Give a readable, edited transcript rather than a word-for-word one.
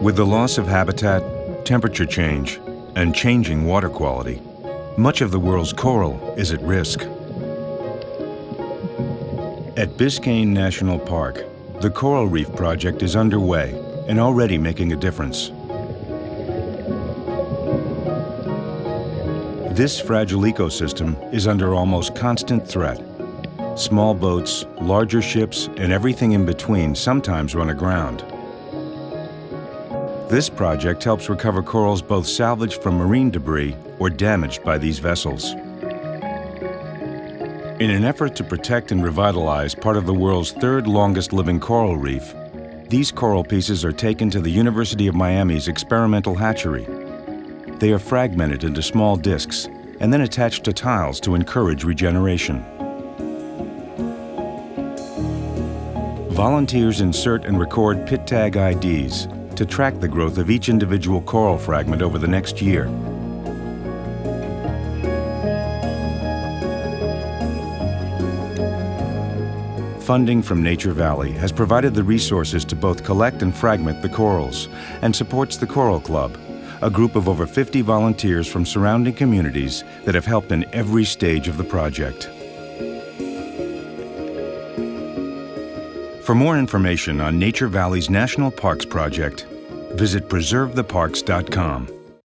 With the loss of habitat, temperature change, and changing water quality, much of the world's coral is at risk. At Biscayne National Park, the Coral Reef project is underway and already making a difference. This fragile ecosystem is under almost constant threat. Small boats, larger ships, and everything in between sometimes run aground. This project helps recover corals both salvaged from marine debris or damaged by these vessels. In an effort to protect and revitalize part of the world's third longest living coral reef, these coral pieces are taken to the University of Miami's experimental hatchery. They are fragmented into small discs and then attached to tiles to encourage regeneration. Volunteers insert and record pit tag IDs to track the growth of each individual coral fragment over the next year. Funding from Nature Valley has provided the resources to both collect and fragment the corals and supports the Coral Club, a group of over 50 volunteers from surrounding communities that have helped in every stage of the project. For more information on Nature Valley's National Parks project, visit preservetheparks.com.